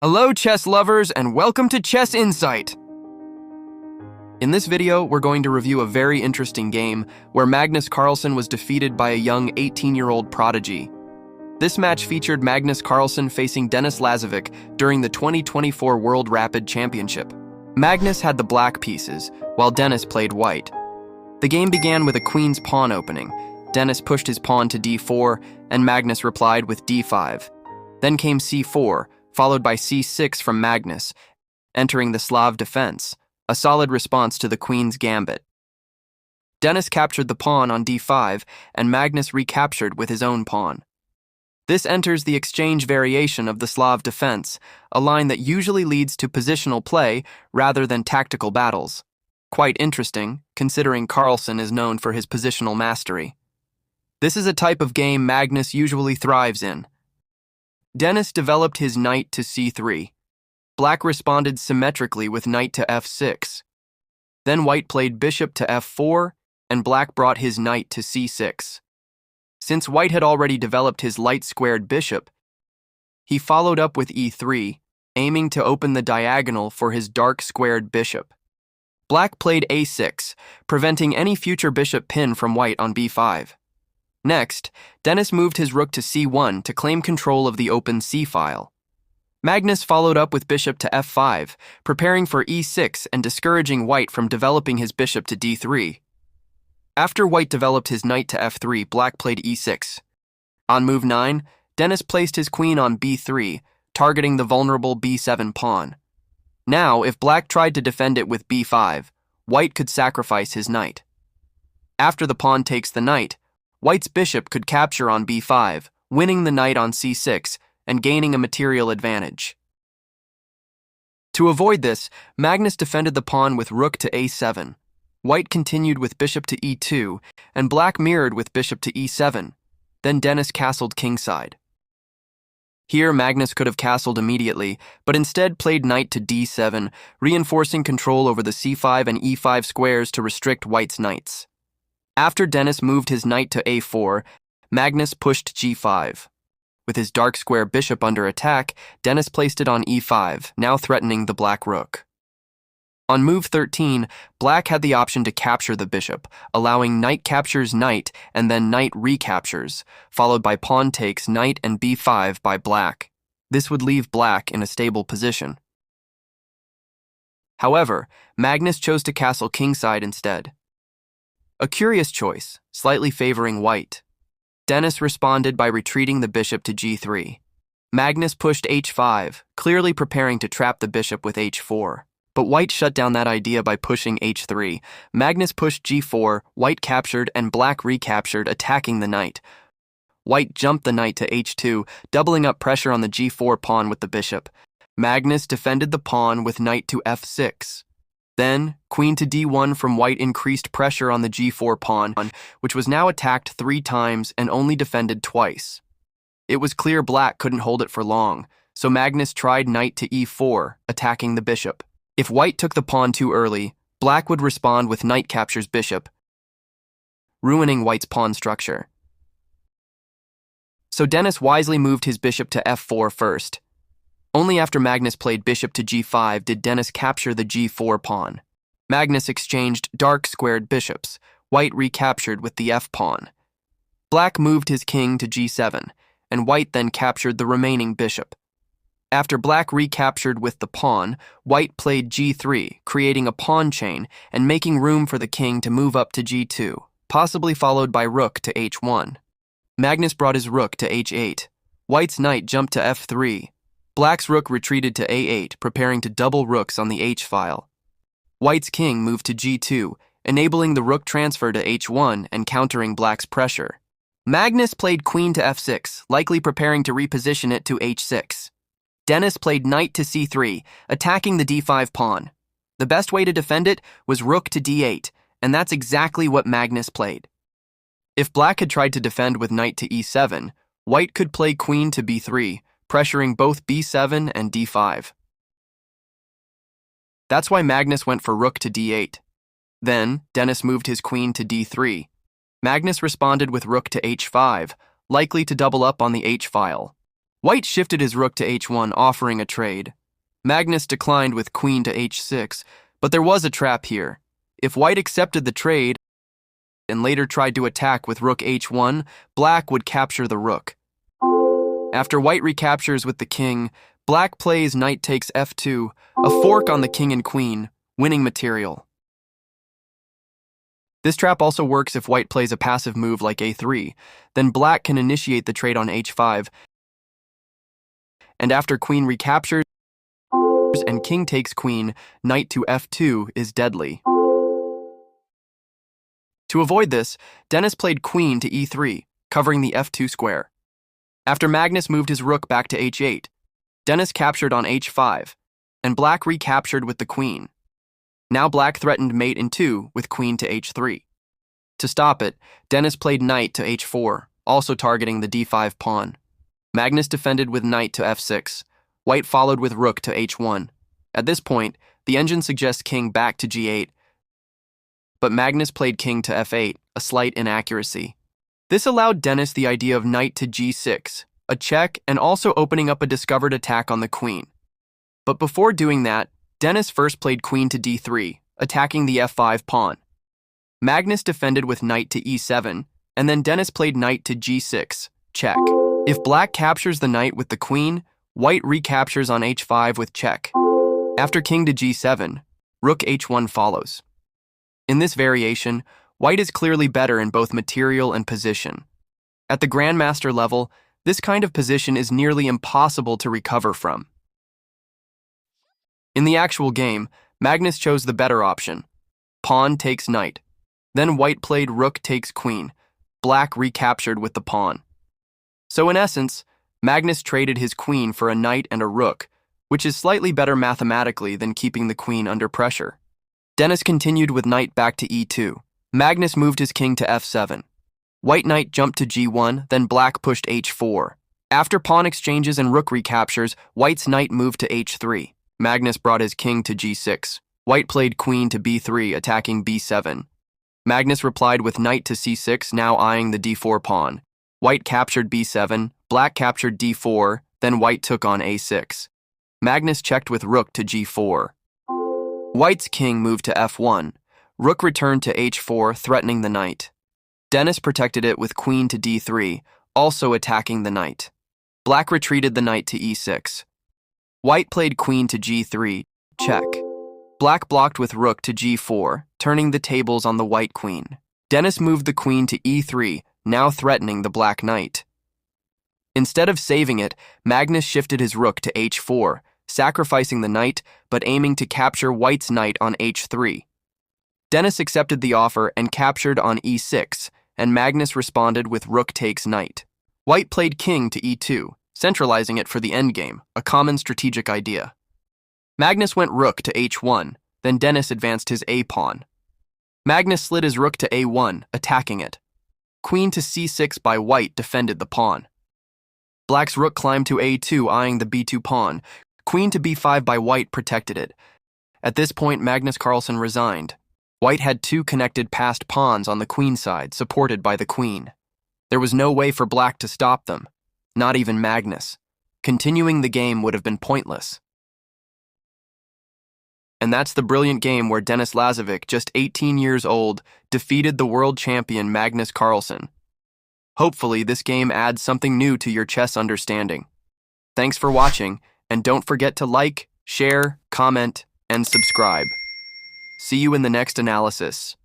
Hello chess lovers and welcome to Chess Insight! In this video, we're going to review a very interesting game where Magnus Carlsen was defeated by a young 18-year-old prodigy. This match featured Magnus Carlsen facing Denis Lazavik during the 2024 World Rapid Championship. Magnus had the black pieces, while Denis played white. The game began with a queen's pawn opening. Denis pushed his pawn to d4, and Magnus replied with d5. Then came c4, followed by c6 from Magnus, entering the Slav defense, a solid response to the queen's gambit. Denis captured the pawn on d5, and Magnus recaptured with his own pawn. This enters the exchange variation of the Slav defense, a line that usually leads to positional play rather than tactical battles. Quite interesting, considering Carlsen is known for his positional mastery. This is a type of game Magnus usually thrives in. Denis developed his knight to c3. Black responded symmetrically with knight to f6. Then white played bishop to f4, and black brought his knight to c6. Since white had already developed his light-squared bishop, he followed up with e3, aiming to open the diagonal for his dark-squared bishop. Black played a6, preventing any future bishop pin from white on b5. Next, Denis moved his rook to c1 to claim control of the open c-file. Magnus followed up with bishop to f5, preparing for e6 and discouraging white from developing his bishop to d3. After white developed his knight to f3, black played e6. On move 9, Denis placed his queen on b3, targeting the vulnerable b7 pawn. Now, if black tried to defend it with b5, white could sacrifice his knight. After the pawn takes the knight, white's bishop could capture on b5, winning the knight on c6 and gaining a material advantage. To avoid this, Magnus defended the pawn with rook to a7. White continued with bishop to e2, and black mirrored with bishop to e7. Then Denis castled kingside. Here, Magnus could have castled immediately, but instead played knight to d7, reinforcing control over the c5 and e5 squares to restrict white's knights. After Denis moved his knight to a4, Magnus pushed g5. With his dark square bishop under attack, Denis placed it on e5, now threatening the black rook. On move 13, black had the option to capture the bishop, allowing knight captures knight and then knight recaptures, followed by pawn takes knight and b5 by black. This would leave black in a stable position. However, Magnus chose to castle kingside instead. A curious choice, slightly favoring white. Denis responded by retreating the bishop to g3. Magnus pushed h5, clearly preparing to trap the bishop with h4. But white shut down that idea by pushing h3. Magnus pushed g4, white captured, and black recaptured, attacking the knight. White jumped the knight to h2, doubling up pressure on the g4 pawn with the bishop. Magnus defended the pawn with knight to f6. Then, queen to d1 from white increased pressure on the g4 pawn, which was now attacked 3 times and only defended twice. It was clear black couldn't hold it for long, so Magnus tried knight to e4, attacking the bishop. If white took the pawn too early, black would respond with knight captures bishop, ruining white's pawn structure. So Denis wisely moved his bishop to f4 first. Only after Magnus played bishop to g5 did Denis capture the g4 pawn. Magnus exchanged dark-squared bishops. White recaptured with the f-pawn. Black moved his king to g7, and white then captured the remaining bishop. After black recaptured with the pawn, white played g3, creating a pawn chain and making room for the king to move up to g2, possibly followed by rook to h1. Magnus brought his rook to h8. White's knight jumped to f3. Black's rook retreated to a8, preparing to double rooks on the h-file. White's king moved to g2, enabling the rook transfer to h1 and countering black's pressure. Magnus played queen to f6, likely preparing to reposition it to h6. Denis played knight to c3, attacking the d5 pawn. The best way to defend it was rook to d8, and that's exactly what Magnus played. If black had tried to defend with knight to e7, white could play queen to b3, pressuring both b7 and d5. That's why Magnus went for rook to d8. Then, Denis moved his queen to d3. Magnus responded with rook to h5, likely to double up on the h-file. White shifted his rook to h1, offering a trade. Magnus declined with queen to h6, but there was a trap here. If White accepted the trade and later tried to attack with rook h1, Black would capture the rook. After White recaptures with the king, Black plays knight takes f2, a fork on the king and queen, winning material. This trap also works if White plays a passive move like a3, then Black can initiate the trade on h5, and after queen recaptures and king takes queen, knight to f2 is deadly. To avoid this, Denis played queen to e3, covering the f2 square. After Magnus moved his rook back to h8, Denis captured on h5, and Black recaptured with the queen. Now Black threatened mate in 2 with queen to h3. To stop it, Denis played knight to h4, also targeting the d5 pawn. Magnus defended with knight to f6. White followed with rook to h1. At this point, the engine suggests king back to g8, but Magnus played king to f8, a slight inaccuracy. This allowed Denis the idea of knight to g6, a check, and also opening up a discovered attack on the queen. But before doing that, Denis first played queen to d3, attacking the f5 pawn. Magnus defended with knight to e7, and then Denis played knight to g6, check. If Black captures the knight with the queen, White recaptures on h5 with check. After king to g7, rook h1 follows. In this variation, White is clearly better in both material and position. At the grandmaster level, this kind of position is nearly impossible to recover from. In the actual game, Magnus chose the better option. Pawn takes knight. Then White played rook takes queen. Black recaptured with the pawn. So in essence, Magnus traded his queen for a knight and a rook, which is slightly better mathematically than keeping the queen under pressure. Denis continued with knight back to e2. Magnus moved his king to f7. White knight jumped to g1, then Black pushed h4. After pawn exchanges and rook recaptures, White's knight moved to h3. Magnus brought his king to g6. White played queen to b3, attacking b7. Magnus replied with knight to c6, now eyeing the d4 pawn. White captured b7, Black captured d4, then White took on a6. Magnus checked with rook to g4. White's king moved to f1. Rook returned to h4, threatening the knight. Denis protected it with queen to d3, also attacking the knight. Black retreated the knight to e6. White played queen to g3, check. Black blocked with rook to g4, turning the tables on the white queen. Denis moved the queen to e3, now threatening the black knight. Instead of saving it, Magnus shifted his rook to h4, sacrificing the knight, but aiming to capture White's knight on h3. Denis accepted the offer and captured on e6, and Magnus responded with rook takes knight. White played king to e2, centralizing it for the endgame, a common strategic idea. Magnus went rook to h1, then Denis advanced his a-pawn. Magnus slid his rook to a1, attacking it. Queen to c6 by White defended the pawn. Black's rook climbed to a2, eyeing the b2 pawn. Queen to b5 by White protected it. At this point, Magnus Carlsen resigned. White had two connected passed pawns on the queen side, supported by the queen. There was no way for Black to stop them, not even Magnus. Continuing the game would have been pointless. And that's the brilliant game where Denis Lazavik, just 18 years old, defeated the world champion Magnus Carlsen. Hopefully, this game adds something new to your chess understanding. Thanks for watching, and don't forget to like, share, comment, and subscribe. See you in the next analysis.